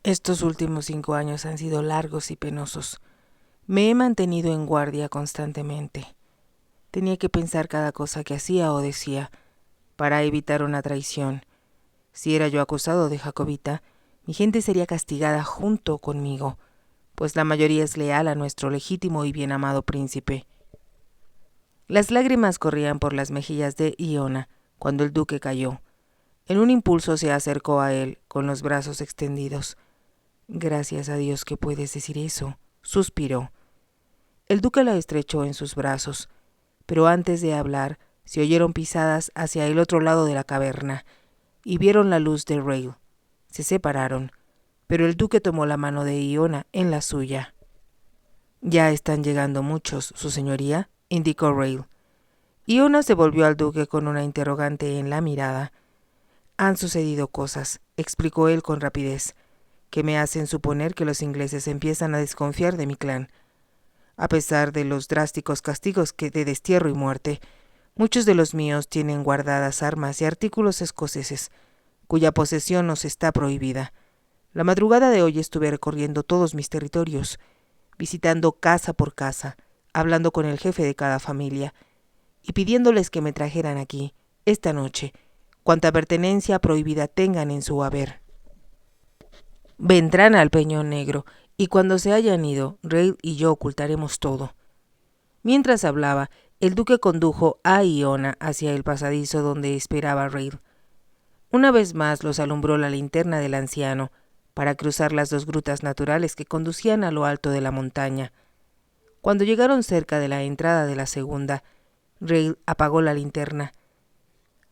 Estos últimos 5 años han sido largos y penosos. Me he mantenido en guardia constantemente. Tenía que pensar cada cosa que hacía o decía, para evitar una traición. Si era yo acusado de jacobita, mi gente sería castigada junto conmigo, pues la mayoría es leal a nuestro legítimo y bien amado príncipe. Las lágrimas corrían por las mejillas de Iona cuando el duque cayó. En un impulso se acercó a él, con los brazos extendidos. «Gracias a Dios que puedes decir eso», suspiró. El duque la estrechó en sus brazos, pero antes de hablar se oyeron pisadas hacia el otro lado de la caverna y vieron la luz de Rail. Se separaron, pero el duque tomó la mano de Iona en la suya. «Ya están llegando muchos, su señoría», indicó Rail. Iona se volvió al duque con una interrogante en la mirada. «Han sucedido cosas», explicó él con rapidez, «que me hacen suponer que los ingleses empiezan a desconfiar de mi clan. A pesar de los drásticos castigos de destierro y muerte, muchos de los míos tienen guardadas armas y artículos escoceses, cuya posesión nos está prohibida. La madrugada de hoy estuve recorriendo todos mis territorios, visitando casa por casa, hablando con el jefe de cada familia, y pidiéndoles que me trajeran aquí, esta noche, cuanta pertenencia prohibida tengan en su haber. Vendrán al Peñón Negro, y cuando se hayan ido, Rail y yo ocultaremos todo». Mientras hablaba, el duque condujo a Iona hacia el pasadizo donde esperaba Rail. Una vez más los alumbró la linterna del anciano, para cruzar las 2 grutas naturales que conducían a lo alto de la montaña. Cuando llegaron cerca de la entrada de la segunda, Rail apagó la linterna.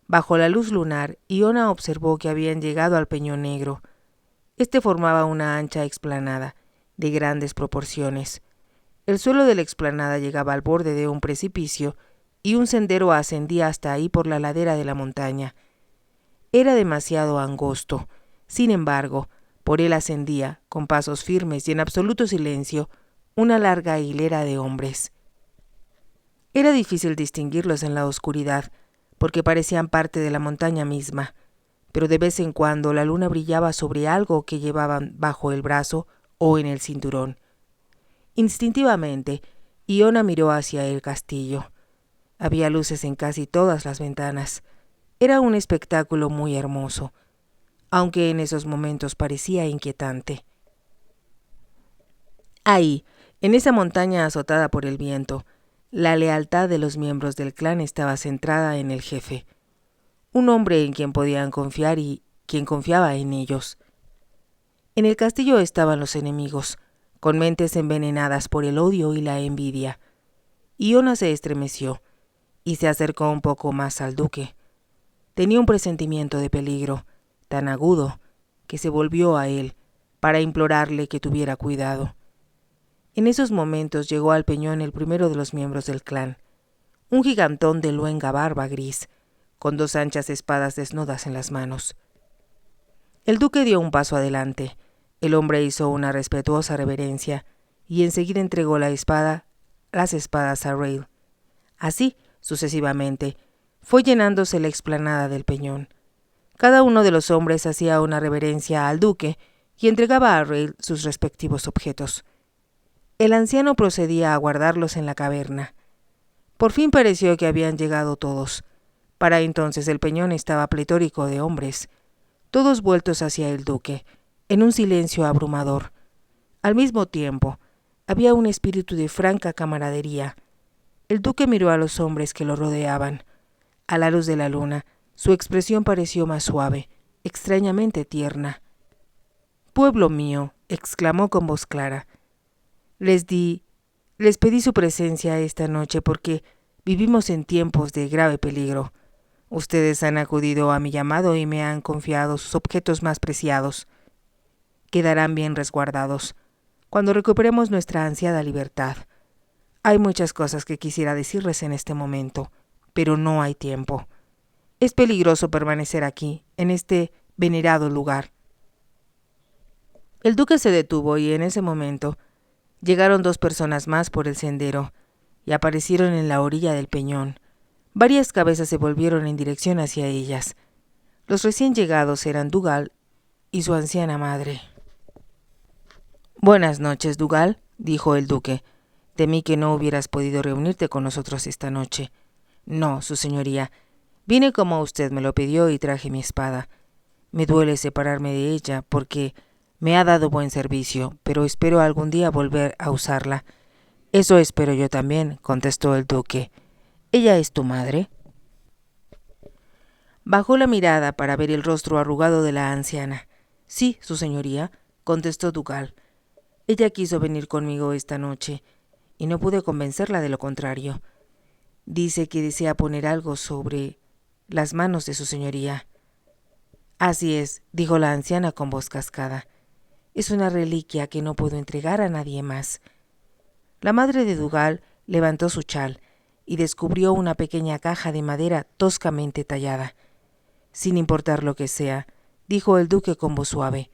Bajo la luz lunar, Iona observó que habían llegado al Peñón Negro. Este formaba una ancha explanada, de grandes proporciones. El suelo de la explanada llegaba al borde de un precipicio y un sendero ascendía hasta ahí por la ladera de la montaña. Era demasiado angosto. Sin embargo, por él ascendía, con pasos firmes y en absoluto silencio, una larga hilera de hombres. Era difícil distinguirlos en la oscuridad, porque parecían parte de la montaña misma, pero de vez en cuando la luna brillaba sobre algo que llevaban bajo el brazo o en el cinturón. Instintivamente, Iona miró hacia el castillo. Había luces en casi todas las ventanas. Era un espectáculo muy hermoso, aunque en esos momentos parecía inquietante. Ahí, en esa montaña azotada por el viento, la lealtad de los miembros del clan estaba centrada en el jefe, un hombre en quien podían confiar y quien confiaba en ellos. En el castillo estaban los enemigos, con mentes envenenadas por el odio y la envidia. Iona se estremeció y se acercó un poco más al duque. Tenía un presentimiento de peligro, tan agudo, que se volvió a él para implorarle que tuviera cuidado. En esos momentos llegó al peñón el primero de los miembros del clan, un gigantón de luenga barba gris, con 2 anchas espadas desnudas en las manos. El duque dio un paso adelante. El hombre hizo una respetuosa reverencia y enseguida entregó las espadas a Rail. Así, sucesivamente, fue llenándose la explanada del peñón. Cada uno de los hombres hacía una reverencia al duque y entregaba a Rail sus respectivos objetos. El anciano procedía a guardarlos en la caverna. Por fin pareció que habían llegado todos. Para entonces el peñón estaba pletórico de hombres, todos vueltos hacia el duque, en un silencio abrumador. Al mismo tiempo, había un espíritu de franca camaradería. El duque miró a los hombres que lo rodeaban. A la luz de la luna, su expresión pareció más suave, extrañamente tierna. «Pueblo mío», exclamó con voz clara, les pedí su presencia esta noche porque vivimos en tiempos de grave peligro. Ustedes han acudido a mi llamado y me han confiado sus objetos más preciados. Quedarán bien resguardados cuando recuperemos nuestra ansiada libertad. Hay muchas cosas que quisiera decirles en este momento, pero no hay tiempo. Es peligroso permanecer aquí, en este venerado lugar». El duque se detuvo y en ese momento llegaron 2 personas más por el sendero y aparecieron en la orilla del peñón. Varias cabezas se volvieron en dirección hacia ellas. Los recién llegados eran Dougal y su anciana madre. Buenas noches, Dougal, dijo el duque. Temí que no hubieras podido reunirte con nosotros esta noche. No, su señoría. Vine como usted me lo pidió y traje mi espada. Me duele separarme de ella porque me ha dado buen servicio, pero espero algún día volver a usarla. Eso espero yo también, contestó el duque. ¿Ella es tu madre? Bajó la mirada para ver el rostro arrugado de la anciana. Sí, su señoría, contestó Dougal. Ella quiso venir conmigo esta noche, y no pude convencerla de lo contrario. Dice que desea poner algo sobre las manos de su señoría. Así es, dijo la anciana con voz cascada. Es una reliquia que no puedo entregar a nadie más. La madre de Dougal levantó su chal y descubrió una pequeña caja de madera toscamente tallada. Sin importar lo que sea, dijo el duque con voz suave,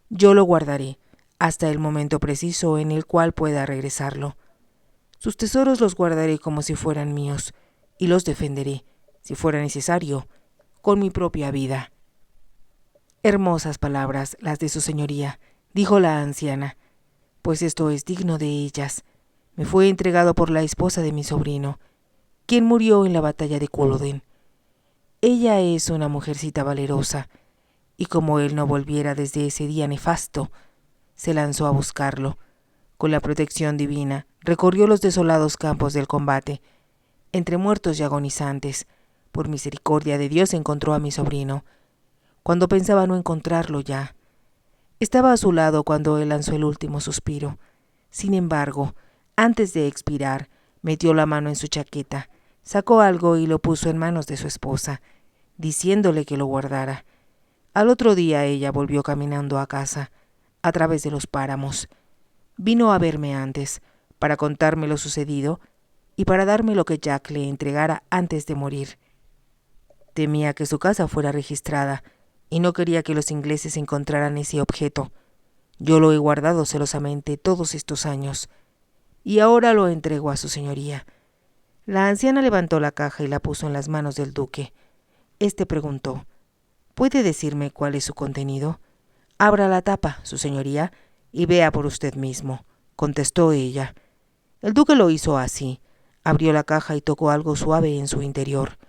yo lo guardaré hasta el momento preciso en el cual pueda regresarlo. Sus tesoros los guardaré como si fueran míos, y los defenderé, si fuera necesario, con mi propia vida. Hermosas palabras las de su señoría, dijo la anciana, pues esto es digno de ellas. Me fue entregado por la esposa de mi sobrino, quien murió en la batalla de Culloden. Ella es una mujercita valerosa, y como él no volviera desde ese día nefasto, se lanzó a buscarlo. Con la protección divina, recorrió los desolados campos del combate. Entre muertos y agonizantes, por misericordia de Dios encontró a mi sobrino, cuando pensaba no encontrarlo ya. Estaba a su lado cuando él lanzó el último suspiro. Sin embargo, antes de expirar, metió la mano en su chaqueta, sacó algo y lo puso en manos de su esposa, diciéndole que lo guardara. Al otro día ella volvió caminando a casa, a través de los páramos. Vino a verme antes, para contarme lo sucedido y para darme lo que Jack le entregara antes de morir. Temía que su casa fuera registrada y no quería que los ingleses encontraran ese objeto. Yo lo he guardado celosamente todos estos años y ahora lo entrego a su señoría. La anciana levantó la caja y la puso en las manos del duque. Este preguntó, ¿puede decirme cuál es su contenido? Abra la tapa, su señoría, y vea por usted mismo, contestó ella. El duque lo hizo así. Abrió la caja y tocó algo suave en su interior.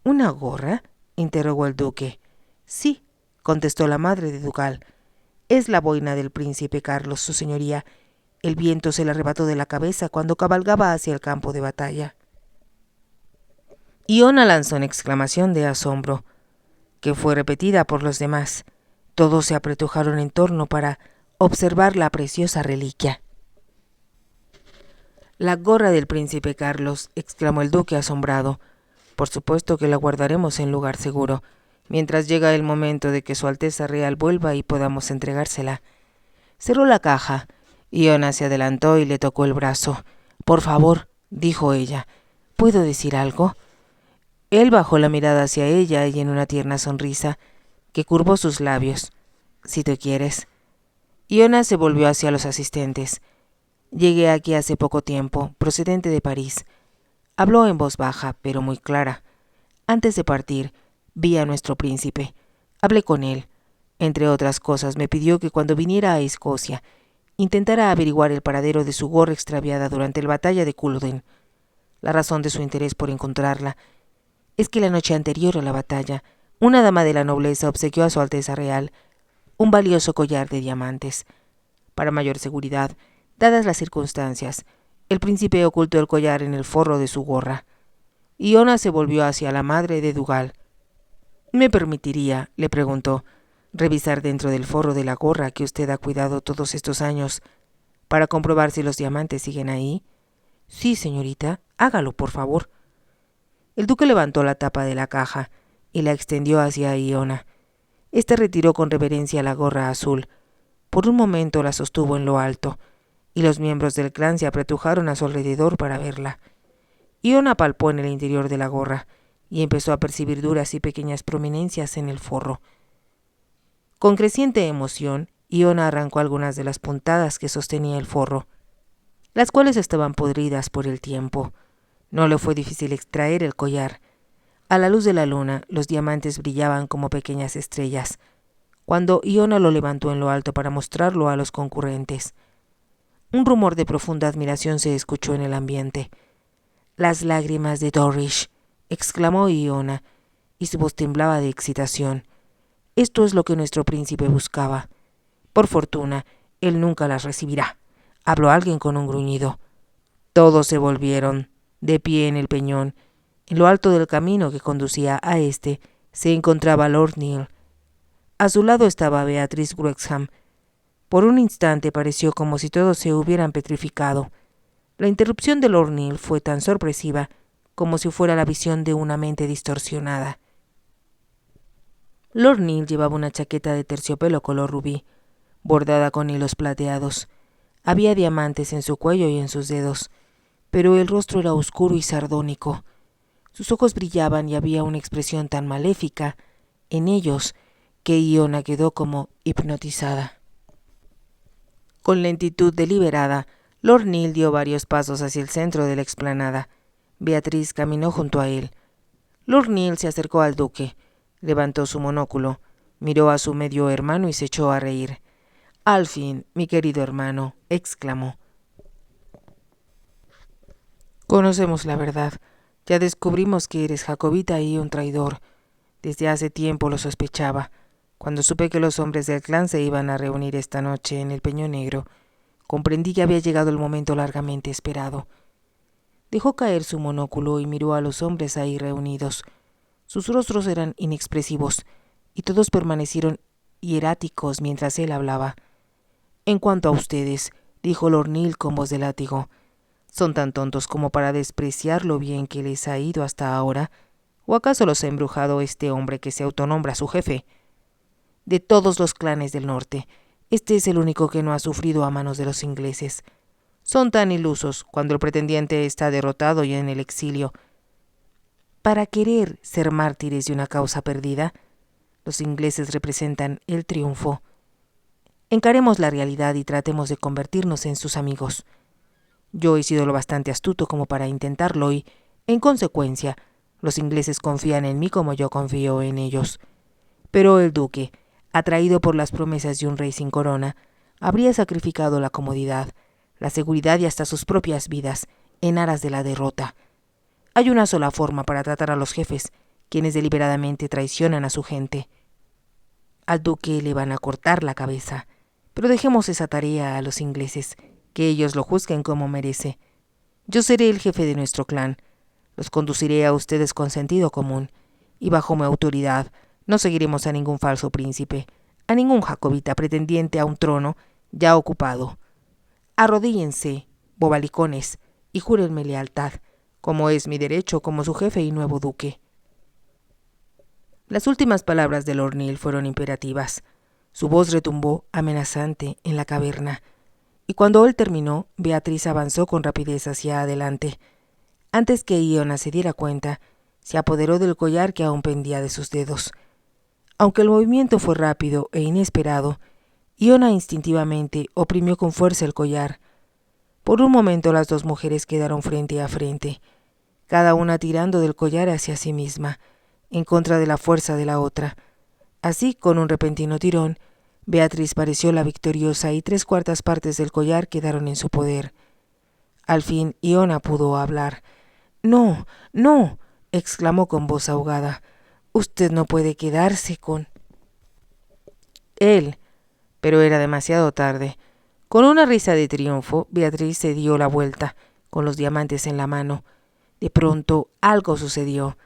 ¿Una gorra?, interrogó el duque. Sí, contestó la madre de Dougal. Es la boina del príncipe Carlos, su señoría. El viento se la arrebató de la cabeza cuando cabalgaba hacia el campo de batalla. Iona lanzó una exclamación de asombro, que fue repetida por los demás. Todos se apretujaron en torno para observar la preciosa reliquia. La gorra del príncipe Carlos, exclamó el duque asombrado. Por supuesto que la guardaremos en lugar seguro, mientras llega el momento de que su Alteza Real vuelva y podamos entregársela. Cerró la caja. Iona se adelantó y le tocó el brazo. Por favor, dijo ella, ¿puedo decir algo? Él bajó la mirada hacia ella y en una tierna sonrisa, que curvó sus labios. Si tú quieres. Iona se volvió hacia los asistentes. Llegué aquí hace poco tiempo, procedente de París. Habló en voz baja, pero muy clara. Antes de partir, vi a nuestro príncipe. Hablé con él. Entre otras cosas, me pidió que cuando viniera a Escocia, intentara averiguar el paradero de su gorra extraviada durante la batalla de Culloden. La razón de su interés por encontrarla es que la noche anterior a la batalla, una dama de la nobleza obsequió a su Alteza Real un valioso collar de diamantes. Para mayor seguridad, dadas las circunstancias, el príncipe ocultó el collar en el forro de su gorra. Iona se volvió hacia la madre de Dougal. ¿Me permitiría, le preguntó, revisar dentro del forro de la gorra que usted ha cuidado todos estos años para comprobar si los diamantes siguen ahí? Sí, señorita, hágalo, por favor. El duque levantó la tapa de la caja y la extendió hacia Iona. Esta retiró con reverencia la gorra azul. Por un momento la sostuvo en lo alto, y los miembros del clan se apretujaron a su alrededor para verla. Iona palpó en el interior de la gorra y empezó a percibir duras y pequeñas prominencias en el forro. Con creciente emoción, Iona arrancó algunas de las puntadas que sostenía el forro, las cuales estaban podridas por el tiempo. No le fue difícil extraer el collar. A la luz de la luna, los diamantes brillaban como pequeñas estrellas. Cuando Iona lo levantó en lo alto para mostrarlo a los concurrentes, Un rumor de profunda admiración se escuchó en el ambiente. «Las lágrimas de Dorish», exclamó Iona, y su voz temblaba de excitación. «Esto es lo que nuestro príncipe buscaba. Por fortuna, él nunca las recibirá», habló alguien con un gruñido. Todos se volvieron. De pie en el peñón, en lo alto del camino que conducía a este, se encontraba Lord Neil. A su lado estaba Beatriz Wrexham. Por un instante pareció como si todos se hubieran petrificado. La interrupción de Lord Neil fue tan sorpresiva como si fuera la visión de una mente distorsionada. Lord Neil llevaba una chaqueta de terciopelo color rubí, bordada con hilos plateados. Había diamantes en su cuello y en sus dedos, pero el rostro era oscuro y sardónico. Sus ojos brillaban y había una expresión tan maléfica en ellos que Iona quedó como hipnotizada. Con lentitud deliberada, Lord Neil dio varios pasos hacia el centro de la explanada. Beatriz caminó junto a él. Lord Neil se acercó al duque, levantó su monóculo, miró a su medio hermano y se echó a reír. «Al fin, mi querido hermano», exclamó. «Conocemos la verdad. Ya descubrimos que eres jacobita y un traidor. Desde hace tiempo lo sospechaba. Cuando supe que los hombres del clan se iban a reunir esta noche en el Peñón Negro, comprendí que había llegado el momento largamente esperado». Dejó caer su monóculo y miró a los hombres ahí reunidos. Sus rostros eran inexpresivos, y todos permanecieron hieráticos mientras él hablaba. «En cuanto a ustedes», dijo Lord Neil con voz de látigo, «¿son tan tontos como para despreciar lo bien que les ha ido hasta ahora? ¿O acaso los ha embrujado este hombre que se autonombra su jefe? De todos los clanes del norte, este es el único que no ha sufrido a manos de los ingleses. Son tan ilusos cuando el pretendiente está derrotado y en el exilio. Para querer ser mártires de una causa perdida, los ingleses representan el triunfo. Encaremos la realidad y tratemos de convertirnos en sus amigos. Yo he sido lo bastante astuto como para intentarlo y, en consecuencia, los ingleses confían en mí como yo confío en ellos. Pero el duque, atraído por las promesas de un rey sin corona, habría sacrificado la comodidad, la seguridad y hasta sus propias vidas en aras de la derrota. Hay una sola forma para tratar a los jefes, quienes deliberadamente traicionan a su gente. Al duque le van a cortar la cabeza, pero dejemos esa tarea a los ingleses, que ellos lo juzguen como merece. Yo seré el jefe de nuestro clan, los conduciré a ustedes con sentido común, y bajo mi autoridad no seguiremos a ningún falso príncipe, a ningún jacobita pretendiente a un trono ya ocupado. Arrodíllense, bobalicones, y júrenme lealtad, como es mi derecho como su jefe y nuevo duque». Las últimas palabras de Lord Neil fueron imperativas. Su voz retumbó amenazante en la caverna, y cuando él terminó, Beatriz avanzó con rapidez hacia adelante. Antes que Iona se diera cuenta, se apoderó del collar que aún pendía de sus dedos. Aunque el movimiento fue rápido e inesperado, Iona instintivamente oprimió con fuerza el collar. Por un momento las dos mujeres quedaron frente a frente, cada una tirando del collar hacia sí misma, en contra de la fuerza de la otra. Así, con un repentino tirón, Beatriz pareció la victoriosa y 3/4 partes del collar quedaron en su poder. Al fin Iona pudo hablar. «No, no», exclamó con voz ahogada. «Usted no puede quedarse con...» Él, pero era demasiado tarde. Con una risa de triunfo, Beatriz se dio la vuelta, con los diamantes en la mano. De pronto, algo sucedió.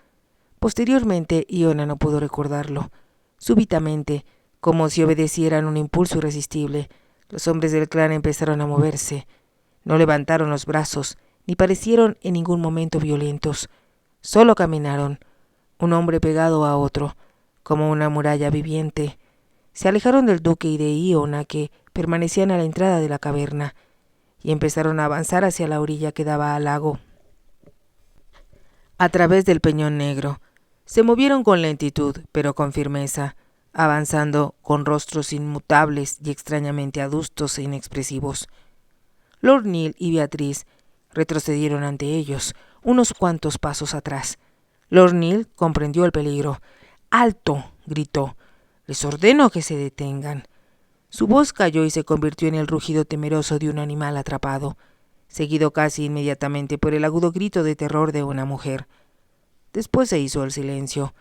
Posteriormente, Iona no pudo recordarlo. Súbitamente, como si obedecieran un impulso irresistible, los hombres del clan empezaron a moverse. No levantaron los brazos, ni parecieron en ningún momento violentos. Solo caminaron, un hombre pegado a otro, como una muralla viviente. Se alejaron del duque y de Iona, que permanecían a la entrada de la caverna, y empezaron a avanzar hacia la orilla que daba al lago, a través del Peñón Negro. Se movieron con lentitud, pero con firmeza, avanzando con rostros inmutables y extrañamente adustos e inexpresivos. Lord Neil y Beatriz retrocedieron ante ellos, unos cuantos pasos atrás. Lord Neil comprendió el peligro. «¡Alto!», gritó. «Les ordeno que se detengan». Su voz cayó y se convirtió en el rugido temeroso de un animal atrapado, seguido casi inmediatamente por el agudo grito de terror de una mujer. Después se hizo el silencio.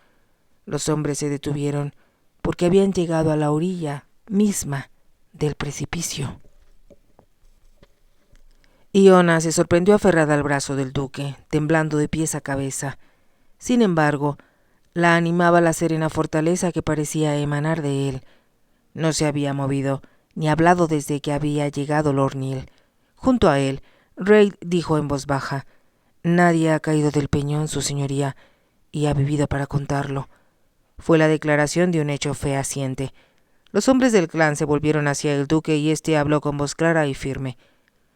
Los hombres se detuvieron porque habían llegado a la orilla misma del precipicio. Iona se sorprendió aferrada al brazo del duque, temblando de pies a cabeza. Sin embargo, la animaba la serena fortaleza que parecía emanar de él. No se había movido, ni hablado desde que había llegado Lord Neil. Junto a él, Reid dijo en voz baja: «Nadie ha caído del peñón, su señoría, y ha vivido para contarlo». Fue la declaración de un hecho fehaciente. Los hombres del clan se volvieron hacia el duque y éste habló con voz clara y firme.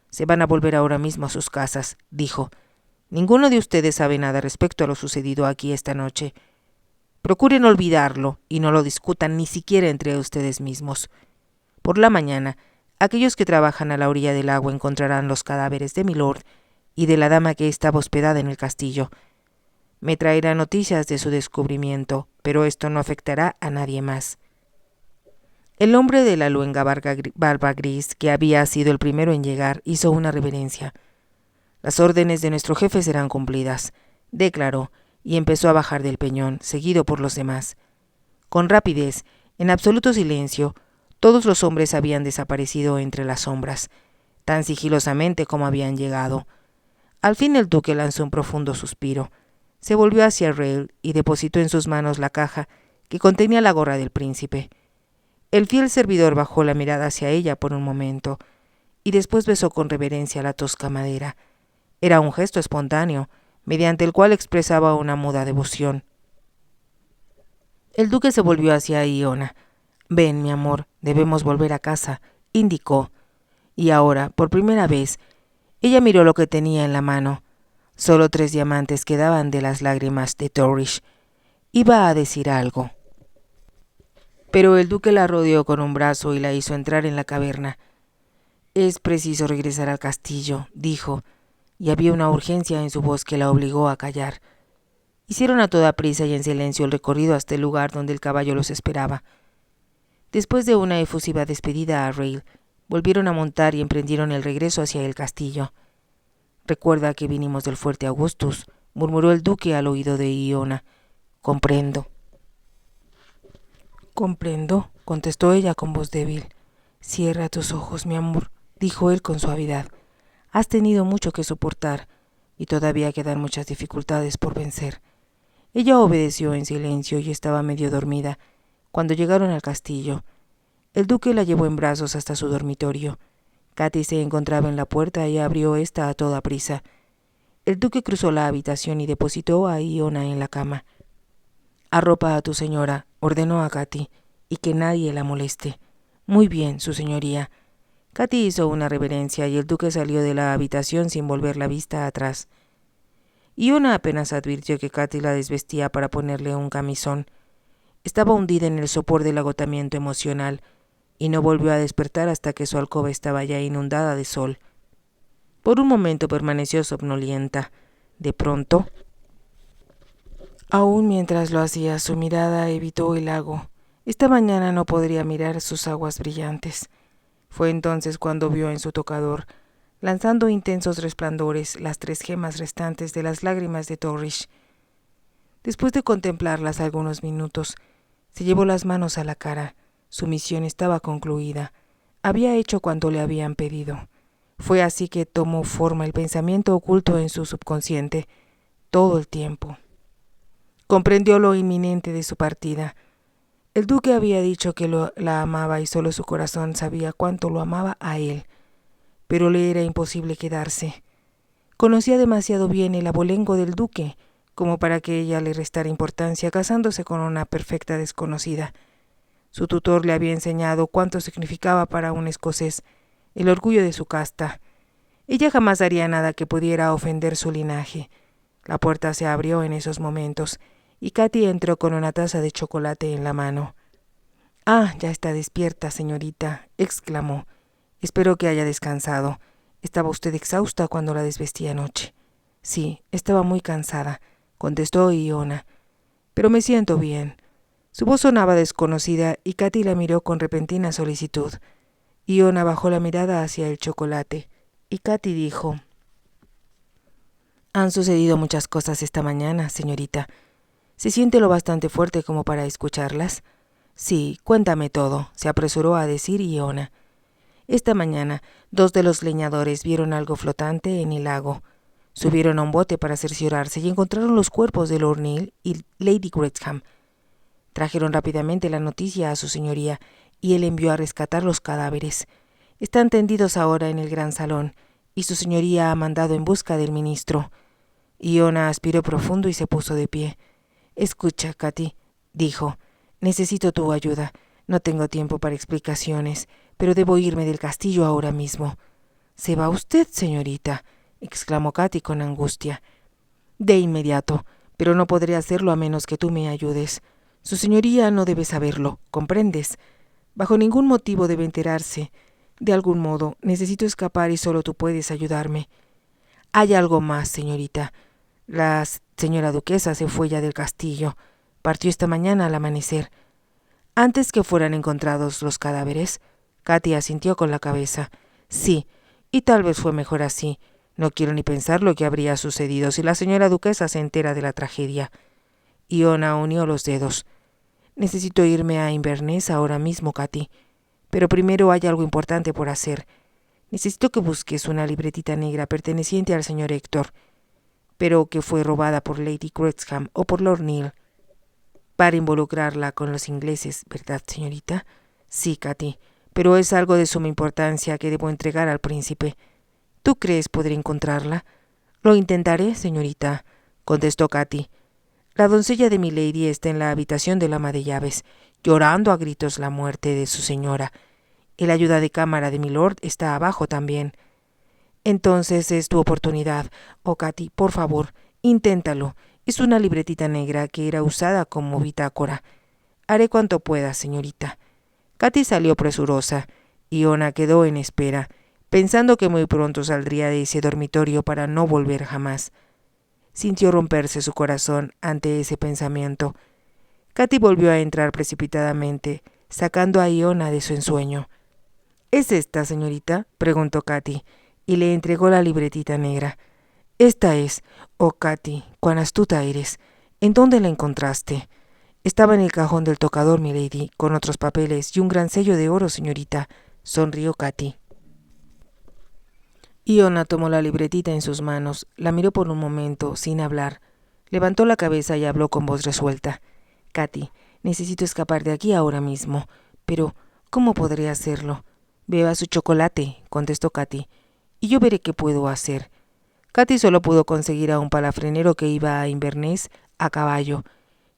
«Se van a volver ahora mismo a sus casas», dijo. «Ninguno de ustedes sabe nada respecto a lo sucedido aquí esta noche. Procuren olvidarlo y no lo discutan ni siquiera entre ustedes mismos. Por la mañana, aquellos que trabajan a la orilla del agua encontrarán los cadáveres de mi lord y de la dama que estaba hospedada en el castillo. Me traerá noticias de su descubrimiento, pero esto no afectará a nadie más». El hombre de la luenga barba gris, que había sido el primero en llegar, hizo una reverencia. «Las órdenes de nuestro jefe serán cumplidas», declaró, y empezó a bajar del peñón, seguido por los demás. Con rapidez, en absoluto silencio, todos los hombres habían desaparecido entre las sombras, tan sigilosamente como habían llegado. Al fin el duque lanzó un profundo suspiro. Se volvió hacia Reid y depositó en sus manos la caja que contenía la gorra del príncipe. El fiel servidor bajó la mirada hacia ella por un momento, y después besó con reverencia la tosca madera. Era un gesto espontáneo, mediante el cual expresaba una muda devoción. El duque se volvió hacia Iona. «Ven, mi amor, debemos volver a casa», indicó. Y ahora, por primera vez, ella miró lo que tenía en la mano. Solo 3 diamantes quedaban de las lágrimas de Torrish. Iba a decir algo, pero el duque la rodeó con un brazo y la hizo entrar en la caverna. «Es preciso regresar al castillo», dijo, y había una urgencia en su voz que la obligó a callar. Hicieron a toda prisa y en silencio el recorrido hasta el lugar donde el caballo los esperaba. Después de una efusiva despedida a Reid, volvieron a montar y emprendieron el regreso hacia el castillo. «Recuerda que vinimos del fuerte Augustus», murmuró el duque al oído de Iona. «Comprendo». «Comprendo», contestó ella con voz débil. «Cierra tus ojos, mi amor», dijo él con suavidad. «Has tenido mucho que soportar y todavía quedan muchas dificultades por vencer». Ella obedeció en silencio y estaba medio dormida cuando llegaron al castillo. El duque la llevó en brazos hasta su dormitorio. Katy se encontraba en la puerta y abrió esta a toda prisa. El duque cruzó la habitación y depositó a Iona en la cama. «Arropa a tu señora», ordenó a Katy, «y que nadie la moleste». «Muy bien, su señoría». Katy hizo una reverencia y el duque salió de la habitación sin volver la vista atrás. Iona apenas advirtió que Katy la desvestía para ponerle un camisón. Estaba hundida en el sopor del agotamiento emocional y no volvió a despertar hasta que su alcoba estaba ya inundada de sol. Por un momento permaneció somnolienta. De pronto, aún mientras lo hacía, su mirada evitó el lago. Esta mañana no podría mirar sus aguas brillantes. Fue entonces cuando vio en su tocador, lanzando intensos resplandores, las 3 gemas restantes de las lágrimas de Torrish. Después de contemplarlas algunos minutos, se llevó las manos a la cara. Su misión estaba concluida. Había hecho cuanto le habían pedido. Fue así que tomó forma el pensamiento oculto en su subconsciente todo el tiempo. Comprendió lo inminente de su partida. El duque había dicho que la amaba y solo su corazón sabía cuánto lo amaba a él, pero le era imposible quedarse. Conocía demasiado bien el abolengo del duque como para que ella le restara importancia casándose con una perfecta desconocida. Su tutor le había enseñado cuánto significaba para un escocés el orgullo de su casta. Ella jamás haría nada que pudiera ofender su linaje. La puerta se abrió en esos momentos y Katy entró con una taza de chocolate en la mano. «Ah, ya está despierta, señorita», exclamó. «Espero que haya descansado. ¿Estaba usted exhausta cuando la desvestí anoche?» «Sí, estaba muy cansada», contestó Iona. «Pero me siento bien. Su voz sonaba desconocida y Katy la miró con repentina solicitud. Iona bajó la mirada hacia el chocolate y Katy dijo: «Han sucedido muchas cosas esta mañana, señorita. ¿Se siente lo bastante fuerte como para escucharlas?» «Sí, cuéntame todo», se apresuró a decir Iona. Esta mañana, 2 de los leñadores vieron algo flotante en el lago. Subieron a un bote para cerciorarse y encontraron los cuerpos de Lord Neil y Lady Grantham. Trajeron rápidamente la noticia a su señoría y él envió a rescatar los cadáveres. Están tendidos ahora en el gran salón y su señoría ha mandado en busca del ministro. Iona aspiró profundo y se puso de pie. «Escucha, Katy», dijo, «necesito tu ayuda. No tengo tiempo para explicaciones, pero debo irme del castillo ahora mismo». «¿Se va usted, señorita?», exclamó Katy con angustia. «De inmediato, pero no podré hacerlo a menos que tú me ayudes. Su señoría no debe saberlo, ¿comprendes? Bajo ningún motivo debe enterarse. De algún modo, necesito escapar y solo tú puedes ayudarme. Hay algo más, señorita. La señora duquesa se fue ya del castillo. Partió esta mañana al amanecer. Antes que fueran encontrados los cadáveres». Katy asintió con la cabeza. «Sí, y tal vez fue mejor así. No quiero ni pensar lo que habría sucedido si la señora duquesa se entera de la tragedia». Iona unió los dedos. «Necesito irme a Inverness ahora mismo, Katy. Pero primero hay algo importante por hacer. Necesito que busques una libretita negra perteneciente al señor Héctor, pero que fue robada por Lady Grantham o por Lord Neil, para involucrarla con los ingleses, ¿verdad, señorita?» «Sí, Katy, pero es algo de suma importancia que debo entregar al príncipe. ¿Tú crees poder encontrarla?» «Lo intentaré, señorita», contestó Katy. «La doncella de milady está en la habitación del ama de llaves, llorando a gritos la muerte de su señora. El ayuda de cámara de milord está abajo también». «Entonces es tu oportunidad. Oh, Katy, por favor, inténtalo. Es una libretita negra que era usada como bitácora. Haré cuanto pueda, señorita». Katy salió presurosa. Iona quedó en espera, pensando que muy pronto saldría de ese dormitorio para no volver jamás. Sintió romperse su corazón ante ese pensamiento. Katy volvió a entrar precipitadamente, sacando a Iona de su ensueño. «¿Es esta, señorita?», preguntó Katy, y le entregó la libretita negra. «Esta es. Oh, Katy, cuán astuta eres. ¿En dónde la encontraste?» «Estaba en el cajón del tocador, milady, con otros papeles y un gran sello de oro, señorita», sonrió Katy. Iona tomó la libretita en sus manos, la miró por un momento, sin hablar. Levantó la cabeza y habló con voz resuelta. «Katy, necesito escapar de aquí ahora mismo. Pero, ¿cómo podré hacerlo?» «Beba su chocolate», contestó Katy, «y yo veré qué puedo hacer». Katy solo pudo conseguir a un palafrenero que iba a Inverness a caballo,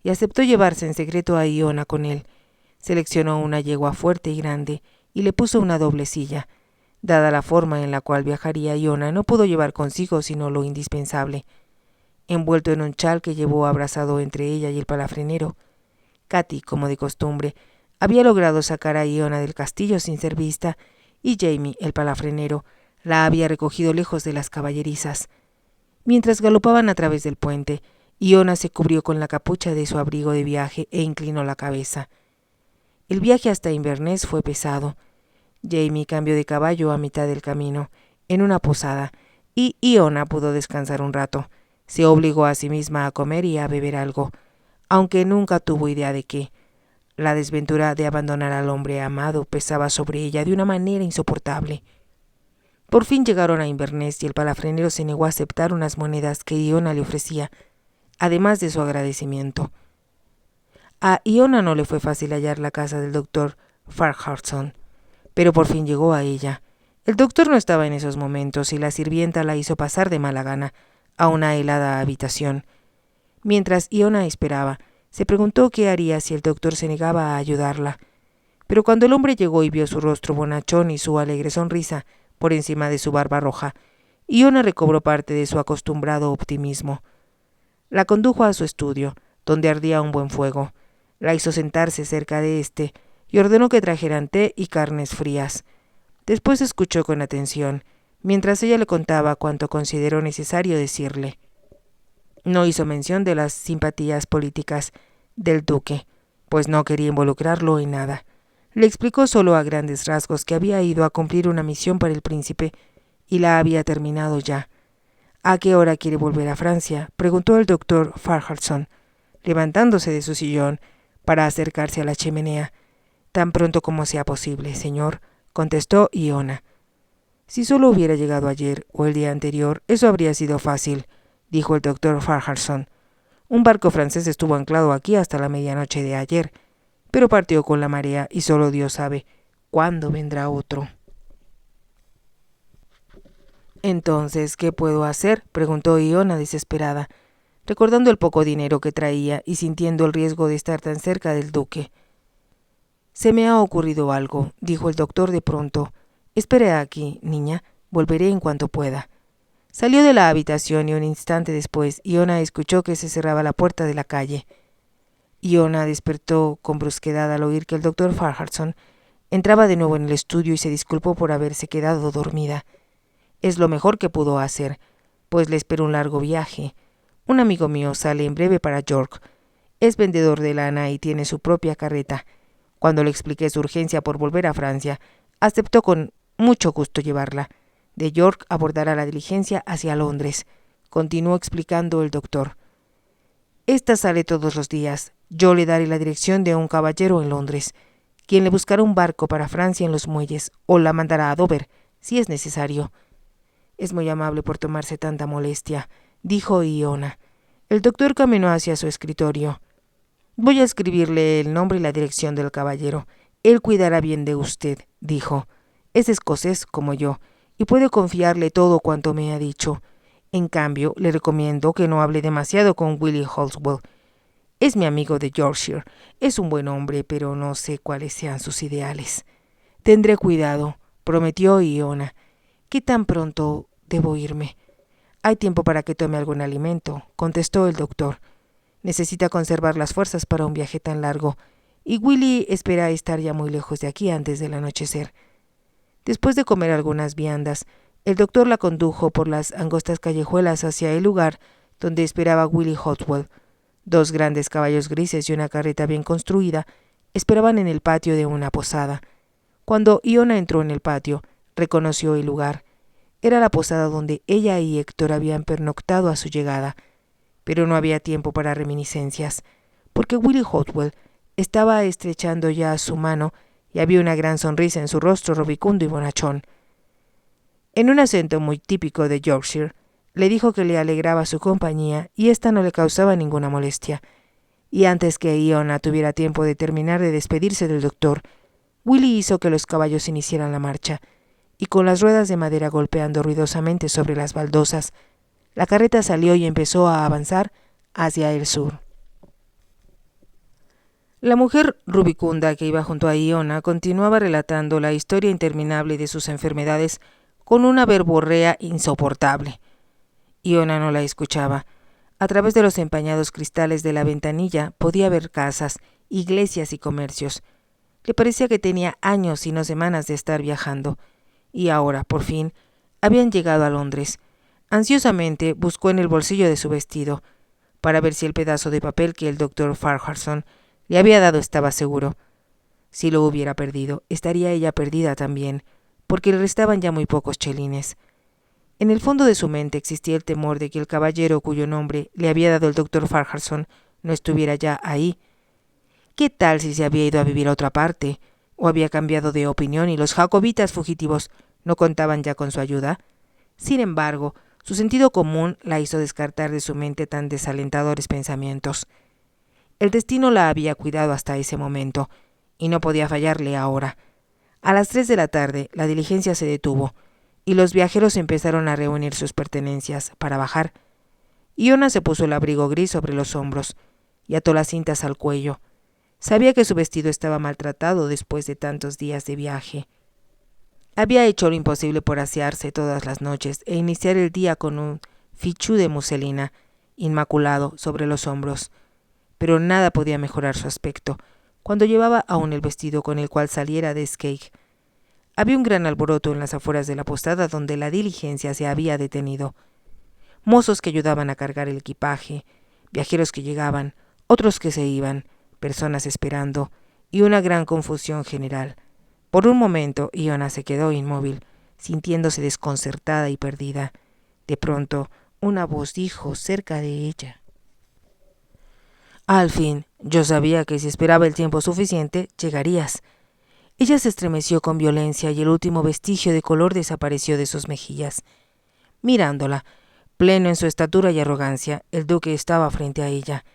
y aceptó llevarse en secreto a Iona con él. Seleccionó una yegua fuerte y grande, y le puso una doble silla. Dada la forma en la cual viajaría Iona, no pudo llevar consigo sino lo indispensable. Envuelto en un chal que llevó abrazado entre ella y el palafrenero, Katy, como de costumbre, había logrado sacar a Iona del castillo sin ser vista, y Jamie, el palafrenero, la había recogido lejos de las caballerizas. Mientras galopaban a través del puente, Iona se cubrió con la capucha de su abrigo de viaje e inclinó la cabeza. El viaje hasta Inverness fue pesado. Jamie cambió de caballo a mitad del camino, en una posada, y Iona pudo descansar un rato. Se obligó a sí misma a comer y a beber algo, aunque nunca tuvo idea de qué. La desventura de abandonar al hombre amado pesaba sobre ella de una manera insoportable. Por fin llegaron a Inverness y el palafrenero se negó a aceptar unas monedas que Iona le ofrecía, además de su agradecimiento. A Iona no le fue fácil hallar la casa del doctor Farquharson, pero por fin llegó a ella. El doctor no estaba en esos momentos y la sirvienta la hizo pasar de mala gana a una helada habitación. Mientras Iona esperaba, se preguntó qué haría si el doctor se negaba a ayudarla. Pero cuando el hombre llegó y vio su rostro bonachón y su alegre sonrisa por encima de su barba roja, Iona recobró parte de su acostumbrado optimismo. La condujo a su estudio, donde ardía un buen fuego. La hizo sentarse cerca de éste y ordenó que trajeran té y carnes frías. Después escuchó con atención, mientras ella le contaba cuanto consideró necesario decirle. No hizo mención de las simpatías políticas del duque, pues no quería involucrarlo en nada. Le explicó solo a grandes rasgos que había ido a cumplir una misión para el príncipe y la había terminado ya. ¿A qué hora quiere volver a Francia?, preguntó el doctor Farquharson, levantándose de su sillón para acercarse a la chimenea. Tan pronto como sea posible, señor, contestó Iona. Si solo hubiera llegado ayer o el día anterior, eso habría sido fácil, dijo el doctor Farquharson. Un barco francés estuvo anclado aquí hasta la medianoche de ayer, pero partió con la marea y solo Dios sabe cuándo vendrá otro. Entonces, ¿qué puedo hacer?, preguntó Iona desesperada, recordando el poco dinero que traía y sintiendo el riesgo de estar tan cerca del duque. Se me ha ocurrido algo, dijo el doctor de pronto. Espere aquí, niña, volveré en cuanto pueda. Salió de la habitación y un instante después Iona escuchó que se cerraba la puerta de la calle. Iona despertó con brusquedad al oír que el doctor Farquharson entraba de nuevo en el estudio y se disculpó por haberse quedado dormida. Es lo mejor que pudo hacer, pues le espera un largo viaje. Un amigo mío sale en breve para York. Es vendedor de lana y tiene su propia carreta. Cuando le expliqué su urgencia por volver a Francia, aceptó con mucho gusto llevarla. De York abordará la diligencia hacia Londres, continuó explicando el doctor. Esta sale todos los días. Yo le daré la dirección de un caballero en Londres, quien le buscará un barco para Francia en los muelles, o la mandará a Dover, si es necesario. Es muy amable por tomarse tanta molestia, dijo Iona. El doctor caminó hacia su escritorio. Voy a escribirle el nombre y la dirección del caballero. Él cuidará bien de usted, dijo. Es escocés como yo, y puede confiarle todo cuanto me ha dicho. En cambio, le recomiendo que no hable demasiado con Willie Holswell. Es mi amigo de Yorkshire. Es un buen hombre, pero no sé cuáles sean sus ideales. Tendré cuidado, prometió Iona. ¿Qué tan pronto debo irme? Hay tiempo para que tome algún alimento, contestó el doctor. Necesita conservar las fuerzas para un viaje tan largo, y Willie espera estar ya muy lejos de aquí antes del anochecer. Después de comer algunas viandas, el doctor la condujo por las angostas callejuelas hacia el lugar donde esperaba Willie Holswell. 2 grandes caballos grises y una carreta bien construida esperaban en el patio de una posada. Cuando Iona entró en el patio, reconoció el lugar. Era la posada donde ella y Héctor habían pernoctado a su llegada, pero no había tiempo para reminiscencias, porque Willie Holswell estaba estrechando ya su mano y había una gran sonrisa en su rostro rubicundo y bonachón. En un acento muy típico de Yorkshire, le dijo que le alegraba su compañía y ésta no le causaba ninguna molestia. Y antes que Iona tuviera tiempo de terminar de despedirse del doctor, Willie hizo que los caballos iniciaran la marcha, y con las ruedas de madera golpeando ruidosamente sobre las baldosas, la carreta salió y empezó a avanzar hacia el sur. La mujer rubicunda que iba junto a Iona continuaba relatando la historia interminable de sus enfermedades con una verborrea insoportable. Iona no la escuchaba. A través de los empañados cristales de la ventanilla podía ver casas, iglesias y comercios. Le parecía que tenía años y no semanas de estar viajando, y ahora, por fin, habían llegado a Londres. Ansiosamente buscó en el bolsillo de su vestido, para ver si el pedazo de papel que el doctor Farquharson le había dado estaba seguro. Si lo hubiera perdido, estaría ella perdida también, porque le restaban ya muy pocos chelines. En el fondo de su mente existía el temor de que el caballero cuyo nombre le había dado el doctor Farquharson no estuviera ya ahí. ¿Qué tal si se había ido a vivir a otra parte, o había cambiado de opinión y los jacobitas fugitivos no contaban ya con su ayuda? Sin embargo, su sentido común la hizo descartar de su mente tan desalentadores pensamientos. El destino la había cuidado hasta ese momento, y no podía fallarle ahora. A las 3 de la tarde la diligencia se detuvo, y los viajeros empezaron a reunir sus pertenencias para bajar. Iona se puso el abrigo gris sobre los hombros y ató las cintas al cuello. Sabía que su vestido estaba maltratado después de tantos días de viaje. Había hecho lo imposible por asearse todas las noches e iniciar el día con un fichú de muselina inmaculado sobre los hombros, pero nada podía mejorar su aspecto cuando llevaba aún el vestido con el cual saliera de Skeigh. Había un gran alboroto en las afueras de la posada donde la diligencia se había detenido. Mozos que ayudaban a cargar el equipaje, viajeros que llegaban, otros que se iban, personas esperando y una gran confusión general. Por un momento, Iona se quedó inmóvil, sintiéndose desconcertada y perdida. De pronto, una voz dijo cerca de ella: «Al fin, yo sabía que si esperaba el tiempo suficiente, llegarías». Ella se estremeció con violencia y el último vestigio de color desapareció de sus mejillas. Mirándola, pleno en su estatura y arrogancia, el duque estaba frente a ella.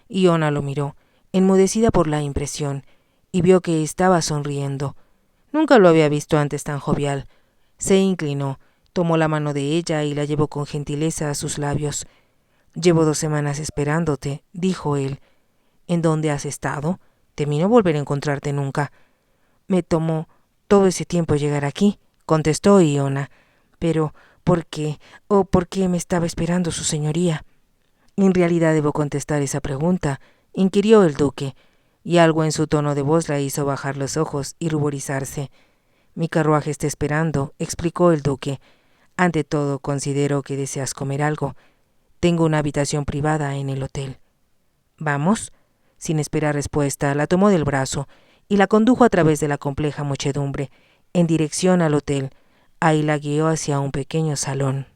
Iona lo miró, enmudecida por la impresión, y vio que estaba sonriendo. Nunca lo había visto antes tan jovial. Se inclinó, tomó la mano de ella y la llevó con gentileza a sus labios. «Llevo 2 semanas esperándote», dijo él. «¿En dónde has estado? Temi no volver a encontrarte nunca». «Me tomó todo ese tiempo llegar aquí», contestó Iona. «Pero, ¿por qué? ¿O por qué me estaba esperando su señoría?» «En realidad debo contestar esa pregunta», inquirió el duque, y algo en su tono de voz la hizo bajar los ojos y ruborizarse. «Mi carruaje está esperando», explicó el duque. «Ante todo, considero que deseas comer algo. Tengo una habitación privada en el hotel». «¿Vamos?». Sin esperar respuesta, la tomó del brazo y la condujo a través de la compleja muchedumbre, en dirección al hotel. Ahí la guió hacia un pequeño salón.